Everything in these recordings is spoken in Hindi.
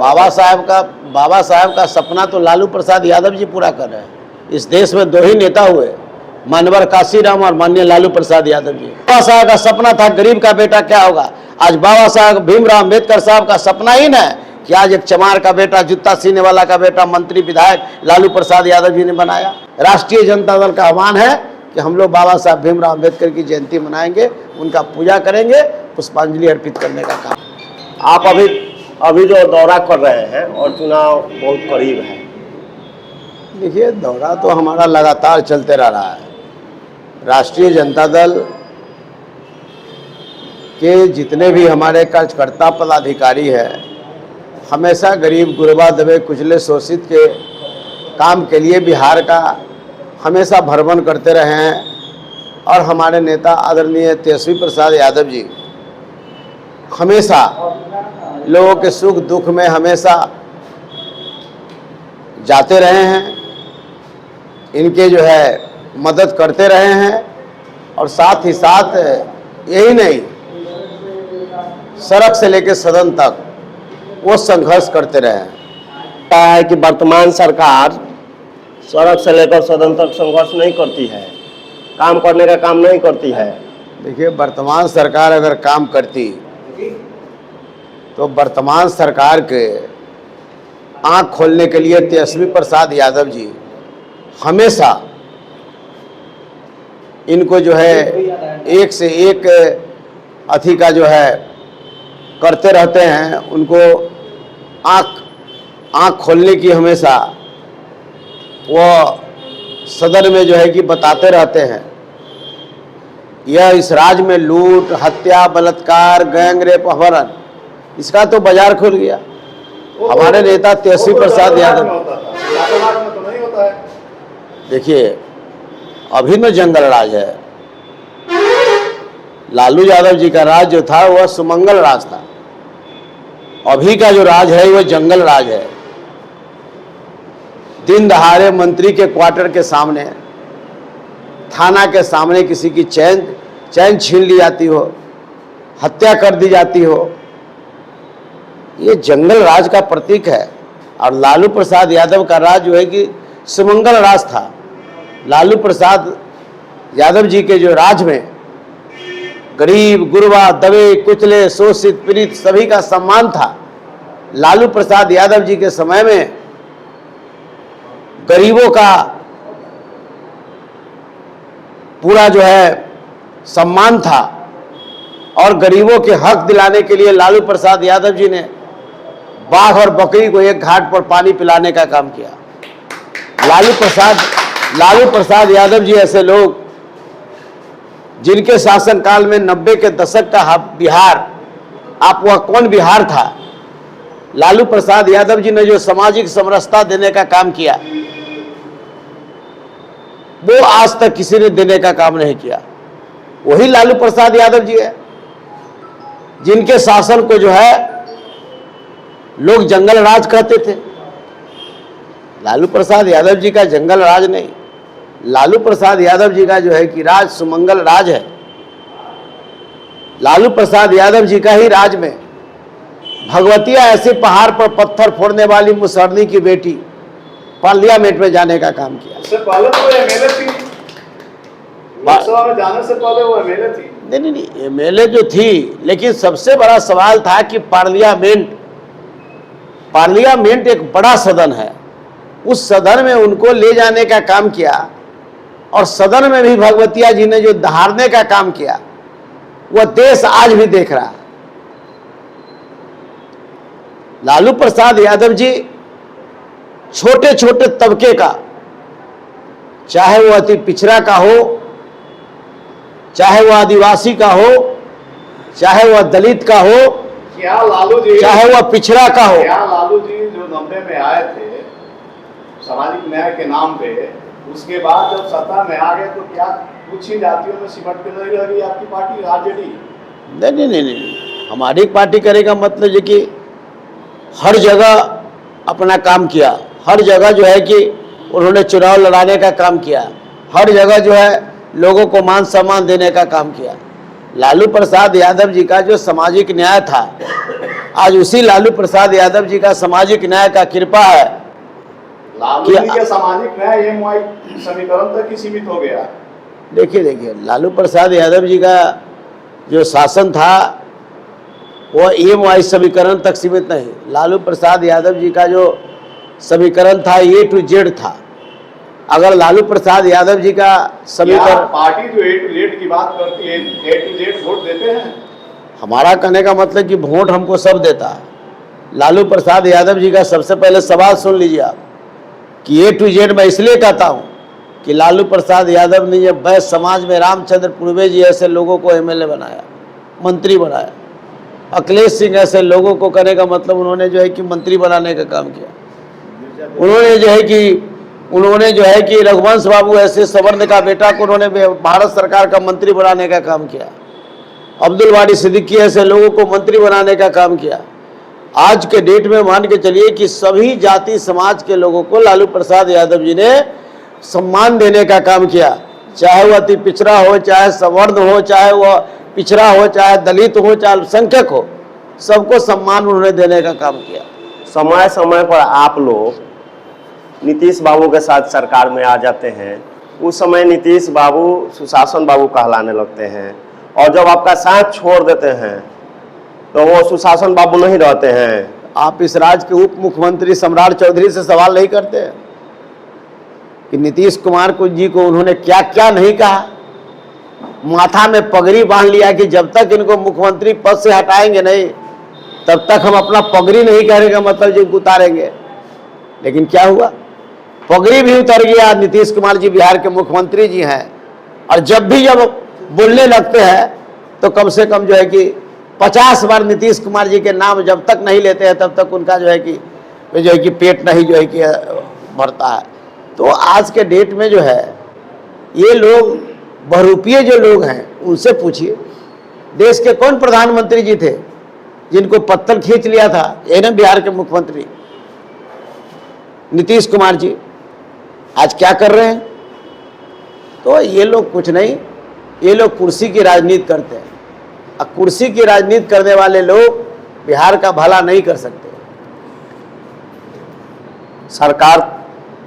बाबा साहब का सपना तो लालू प्रसाद यादव जी पूरा कर रहे हैं। इस देश में दो ही नेता हुए, मानवर काशीराम और माननीय लालू प्रसाद यादव जी। बाबा साहब का सपना था गरीब का बेटा क्या होगा। आज बाबा साहब भीमराव अम्बेडकर साहब का सपना ही ना है कि आज एक चमार का बेटा, जूता सीने वाला का बेटा मंत्री विधायक लालू प्रसाद यादव जी ने बनाया। राष्ट्रीय जनता दल का आह्वान है कि हम लोग बाबा साहब भीमराव अम्बेडकर की जयंती मनाएंगे, उनका पूजा करेंगे, पुष्पांजलि अर्पित करने का काम। आप अभी जो दौरा कर रहे हैं और चुनाव बहुत करीब है, देखिए दौरा तो हमारा लगातार चलते रह रहा है। राष्ट्रीय जनता दल के जितने भी हमारे कार्यकर्ता पदाधिकारी हैं, हमेशा गरीब गुरबा दबे कुचले शोषित के काम के लिए बिहार का हमेशा भ्रमण करते रहे हैं। और हमारे नेता आदरणीय तेजस्वी प्रसाद यादव जी हमेशा लोगों के सुख दुख में हमेशा जाते रहे हैं, इनके जो है मदद करते रहे हैं। और साथ ही साथ यही नहीं, सड़क से लेकर सदन तक वो संघर्ष करते रहे हैं। कहा है कि वर्तमान सरकार सड़क से लेकर सदन तक संघर्ष नहीं करती है, काम करने का काम नहीं करती है। देखिए वर्तमान सरकार अगर काम करती तो वर्तमान सरकार के आंख खोलने के लिए तेजस्वी प्रसाद यादव जी हमेशा इनको जो है एक से एक अथी का जो है करते रहते हैं। उनको आंख खोलने की हमेशा वो सदन में जो है कि बताते रहते हैं। यह इस राज्य में लूट, हत्या, बलात्कार, गैंग रेप, अपहरण, इसका तो बाजार खुल गया। हमारे नेता तेजस्वी प्रसाद यादव, देखिए अभी में जंगल राज है। लालू यादव जी का राज जो था वह सुमंगल राज था। अभी का जो राज है वह जंगल राज है। दिन दहाड़े मंत्री के क्वार्टर के सामने, थाना के सामने किसी की चैन छीन ली जाती हो, हत्या कर दी जाती हो, ये जंगल राज का प्रतीक है। और लालू प्रसाद यादव का राज जो है कि सुमंगल राज था। लालू प्रसाद यादव जी के जो राज में गरीब गुरबा दबे कुचले शोषित पीड़ित सभी का सम्मान था। लालू प्रसाद यादव जी के समय में गरीबों का पूरा जो है सम्मान था। और गरीबों के हक दिलाने के लिए लालू प्रसाद यादव जी ने बाघ और बकरी को एक घाट पर पानी पिलाने का काम किया। लालू प्रसाद यादव जी ऐसे लोग जिनके शासनकाल में 90 के दशक का बिहार, आप वह कौन बिहार था। लालू प्रसाद यादव जी ने जो सामाजिक समरसता देने का काम किया वो आज तक किसी ने देने का काम नहीं किया। वही लालू प्रसाद यादव जी है जिनके शासन को जो है लोग जंगल राज कहते थे। लालू प्रसाद यादव जी का जंगल राज नहीं, लालू प्रसाद यादव जी का जो है कि राज सुमंगल राज है। लालू प्रसाद यादव जी का ही राज में भगवतिया ऐसे पहाड़ पर पत्थर फोड़ने वाली मुसहरनी की बेटी पार्लियामेंट में जाने का काम किया। उससे पहले तो एमएलए थी, लोकसभा में जाने से पहले वो एमएलए थी। नहीं, एमएलए जो थी, लेकिन सबसे बड़ा सवाल था कि पार्लियामेंट एक बड़ा सदन है, उस सदन में उनको ले जाने का काम किया। और सदन में भी भगवतिया जी ने जो दहाड़ने का काम किया वह देश आज भी देख रहा है। लालू प्रसाद यादव जी छोटे छोटे तबके का, चाहे वो अति पिछड़ा का हो, चाहे वह आदिवासी का हो, चाहे वह दलित का हो, क्या लालू जी, चाहे वह पिछड़ा का हो। क्या लालू जी जो 90 में आए थे सामाजिक न्याय के नाम पे, उसके बाद जब सत्ता में आ गए तो क्या कुछ ही जातियों में सिमट के नहीं रह गई आपकी पार्टी आरजेडी? नहीं, हमारी पार्टी करेगा मतलब है कि हर जगह अपना काम किया, हर जगह जो है कि उन्होंने चुनाव लड़ाने का काम किया, हर जगह जो है लोगों को मान सम्मान देने का काम किया। लालू प्रसाद यादव जी का जो सामाजिक न्याय था आज उसी लालू प्रसाद यादव जी का सामाजिक न्याय का कृपा है। लालू जी के सामाजिक न्याय एमवाई समीकरण तक ही सीमित हो गया। देखिए लालू प्रसाद यादव जी का जो शासन था वो एमवाई समीकरण तक सीमित नहीं। लालू प्रसाद यादव जी का जो समीकरण था A to Z था। अगर लालू प्रसाद यादव जी का समीकरण, पार्टी जो A to Z की बात करती है, A to Z वोट देते हैं। हमारा कहने का मतलब कि वोट हमको सब देता है। लालू प्रसाद यादव जी का सबसे पहले सवाल सुन लीजिए आप कि A to Z मैं इसलिए कहता हूँ कि लालू प्रसाद यादव ने जब वैश्य समाज में रामचंद्र पूर्वे जी ऐसे लोगों को MLA बनाया, मंत्री बनाया। अखिलेश सिंह ऐसे लोगों को करने का मतलब उन्होंने जो है कि मंत्री बनाने का काम किया। उन्होंने जो है कि रघुवंश बाबू ऐसे सवर्ण का बेटा को उन्होंने भारत सरकार का मंत्री बनाने का काम किया। अब्दुल वाडी सिद्दीकी ऐसे लोगों को मंत्री बनाने का काम किया। आज के डेट में मान के चलिए कि सभी जाति समाज के लोगों को लालू प्रसाद यादव जी ने सम्मान देने का काम किया, चाहे वह अति पिछड़ा हो, चाहे सवर्ण हो, चाहे वह पिछड़ा हो, चाहे दलित हो, चाहे अल्पसंख्यक हो, सबको सम्मान उन्होंने देने का काम किया। समय समय पर आप लोग नीतीश बाबू के साथ सरकार में आ जाते हैं, उस समय नीतीश बाबू सुशासन बाबू कहलाने लगते हैं, और जब आपका साथ छोड़ देते हैं तो वो सुशासन बाबू नहीं रहते हैं। आप इस राज्य के उप मुख्यमंत्री सम्राट चौधरी से सवाल नहीं करते कि नीतीश कुमार को जी को उन्होंने क्या क्या नहीं कहा। माथा में पगड़ी बांध लिया कि जब तक इनको मुख्यमंत्री पद से हटाएंगे नहीं तब तक हम अपना पगड़ी नहीं कहने का मतलब जो उतारेंगे। लेकिन क्या हुआ, पगड़ी भी उतर गया। नीतीश कुमार जी बिहार के मुख्यमंत्री जी हैं, और जब बोलने लगते हैं तो कम से कम जो है कि 50 बार नीतीश कुमार जी के नाम जब तक नहीं लेते हैं तब तक उनका जो है कि पेट नहीं जो है कि भरता है। तो आज के डेट में जो है ये लोग बहुरूपीय जो लोग हैं उनसे पूछिए, देश के कौन प्रधानमंत्री जी थे जिनको पत्तल खींच लिया था? ये ना बिहार के मुख्यमंत्री नीतीश कुमार जी आज क्या कर रहे हैं? तो ये लोग कुछ नहीं, ये लोग कुर्सी की राजनीति करते हैं, और कुर्सी की राजनीति करने वाले लोग बिहार का भला नहीं कर सकते। सरकार,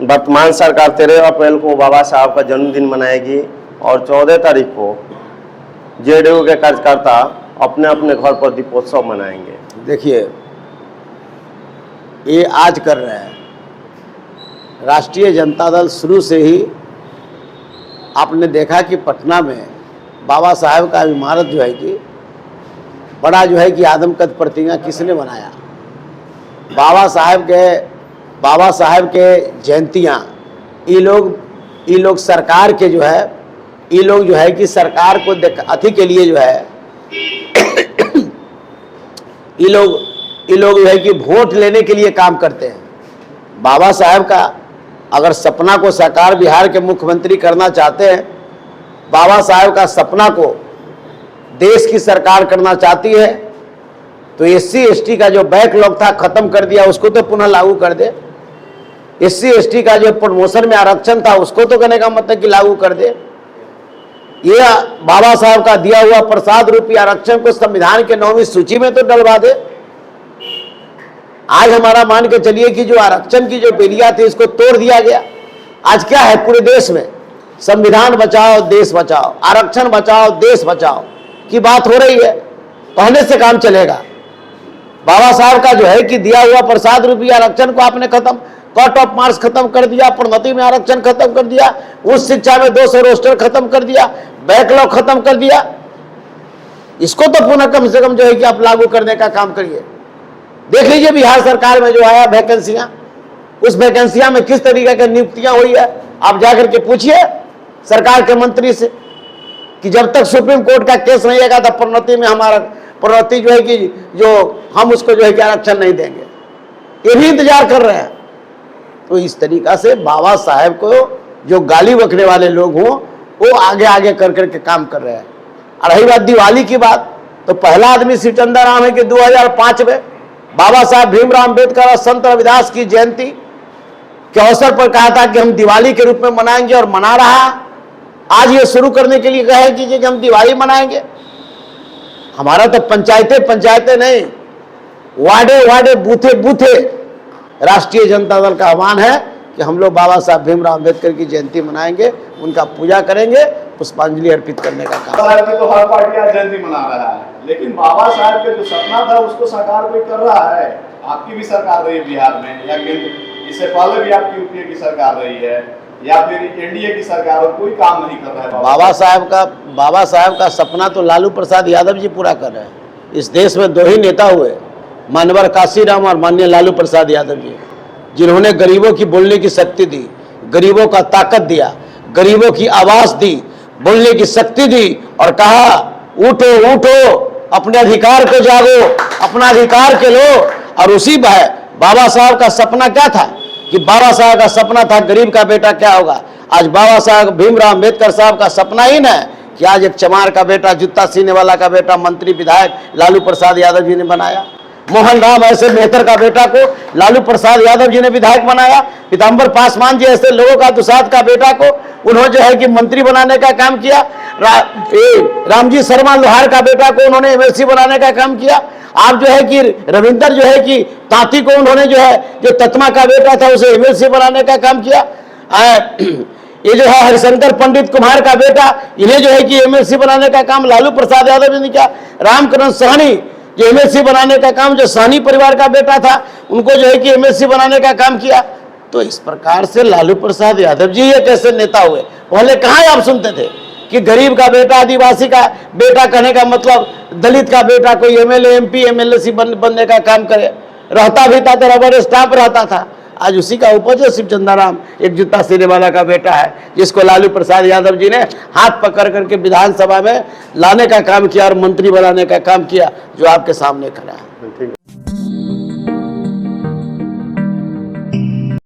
वर्तमान सरकार 13 अप्रैल को बाबा साहब का जन्मदिन मनाएगी और 14 तारीख को JDU के कार्यकर्ता अपने अपने घर पर दीपोत्सव मनाएंगे। देखिए ये आज कर रहे हैं, राष्ट्रीय जनता दल शुरू से ही आपने देखा कि पटना में बाबा साहब का इमारत जो है कि बड़ा जो है कि आदमकद प्रतिमा किसने बनाया? बाबा साहब के जयंतियाँ ये लोग सरकार के जो है ये लोग जो है कि सरकार को अति के लिए जो है ये लोग जो है कि वोट लेने के लिए काम करते हैं। बाबा साहब का अगर सपना को साकार बिहार के मुख्यमंत्री करना चाहते हैं, बाबा साहब का सपना को देश की सरकार करना चाहती है तो SC ST का जो बैकलॉग था खत्म कर दिया, उसको तो पुनः लागू कर दे। SC ST का जो प्रमोशन में आरक्षण था उसको तो कहने का मतलब कि लागू कर दे। ये बाबा साहब का दिया हुआ प्रसाद रूपी आरक्षण को संविधान के 9वीं सूची में तो डलवा दे। आज हमारा मान के चलिए कि जो आरक्षण की जो बेलिया थी इसको तोड़ दिया गया। आज क्या है पूरे देश में? संविधान बचाओ देश बचाओ, आरक्षण बचाओ देश बचाओ की बात हो रही है। पहले से काम चलेगा। बाबा साहब का जो है कि दिया हुआ प्रसाद रूपी आरक्षण को आपने खत्म, कट ऑफ मार्क्स खत्म कर दिया, प्रोन्नति में आरक्षण खत्म कर दिया, उच्च शिक्षा में 200 रोस्टर खत्म कर दिया, बैकलॉग खत्म कर दिया। इसको तो पुनः कम से कम जो है कि आप लागू करने का काम करिए। देख लीजिए बिहार सरकार में जो आया वैकेंसियां, उस वैकेंसियां में किस तरीके की नियुक्तियां हुई है। आप जाकर के पूछिए सरकार के मंत्री से कि जब तक सुप्रीम कोर्ट का केस नहीं आएगा तब प्रोन्नति में हमारा प्रोन्नति जो है कि जो हम उसको जो है कि आरक्षण नहीं देंगे, ये भी इंतजार कर रहे हैं। तो इस तरीका से बाबा साहेब को जो गाली बकने वाले लोग हों वो आगे आगे कर करके काम कर रहे हैं। और रही बात दिवाली की बात, तो पहला आदमी सिकंदर राम है कि 2005 में बाबा साहब भीमराव अम्बेडकर और संत रविदास की जयंती के अवसर पर कहा था कि हम दिवाली के रूप में मनाएंगे, और मना रहा। आज ये शुरू करने के लिए कहे कि हम दिवाली मनाएंगे। हमारा तो पंचायतें नहीं, वार्डे वार्डे बूथे बूथे राष्ट्रीय जनता दल का आह्वान है कि हम लोग बाबा साहब भीमराव अंबेडकर की जयंती मनाएंगे, उनका पूजा करेंगे, पुष्पांजलि अर्पित करने का काम। बाबा साहब की तो हर पार्टी आज जयंती मना रहा है, लेकिन बाबा साहब का जो सपना था उसको साकार कोई कर रहा है। आपकी भी सरकार रही है बिहार में, या केंद्र, इससे पहले भी आपकी यूपीए की सरकार रही है, या फिर एनडीए की सरकार, और कोई काम नहीं कर रहा है। बाबा साहब का सपना तो लालू प्रसाद यादव जी पूरा कर रहे हैं। इस देश में 2 ही नेता हुए, मानवर काशीराम और माननीय लालू प्रसाद यादव जी, जिन्होंने गरीबों की बोलने की शक्ति दी, गरीबों का ताकत दिया, गरीबों की आवाज दी, बोलने की शक्ति दी और कहा उठो उठो, अपने अधिकार को जागो, अपना अधिकार के लो। और उसी बाबा साहब का सपना क्या था कि बाबा साहब का सपना था गरीब का बेटा क्या होगा। आज बाबा साहब भीमराव अंबेडकर साहब का सपना ही ना है कि आज एक चमार का बेटा, जूता सीने वाला का बेटा मंत्री विधायक लालू प्रसाद यादव जी ने बनाया। मोहन राम ऐसे मेहतर का बेटा को लालू प्रसाद यादव जी ने विधायक बनाया। पीताम्बर पासवान जी ऐसे लोगों का दुसाध का बेटा को उन्होंने जो है कि मंत्री बनाने का काम किया। रामजी शर्मा लोहार का बेटा को उन्होंने एमएलसी बनाने का काम किया। आप जो है कि रविंदर जो है कि तांती को उन्होंने जो है, जो ततमा का बेटा था उसे एमएलसी बनाने का काम किया। ये जो है हरिशंकर पंडित कुमार का बेटा, इन्हें जो है कि एमएलसी बनाने का काम लालू प्रसाद यादव जी ने किया। रामकरण सहनी जो एमएलसी बनाने का काम, जो सहनी परिवार का बेटा था, उनको जो है कि एमएलसी बनाने का काम किया। तो इस प्रकार से लालू प्रसाद यादव जी ये कैसे नेता हुए? पहले कहाँ आप सुनते थे कि गरीब का बेटा, आदिवासी का बेटा कहने का मतलब दलित का बेटा कोई एमएलए एमपी एमएलसी बनने का काम करे? रहता भी था तो रबर स्टाम्प रहता था। आज उसी का उपज है शिव चंदाराम, एक जूता सीने वाला का बेटा है, जिसको लालू प्रसाद यादव जी ने हाथ पकड़ करके विधानसभा में लाने का काम किया और मंत्री बनाने का काम किया, जो आपके सामने खड़ा है। ठीक है।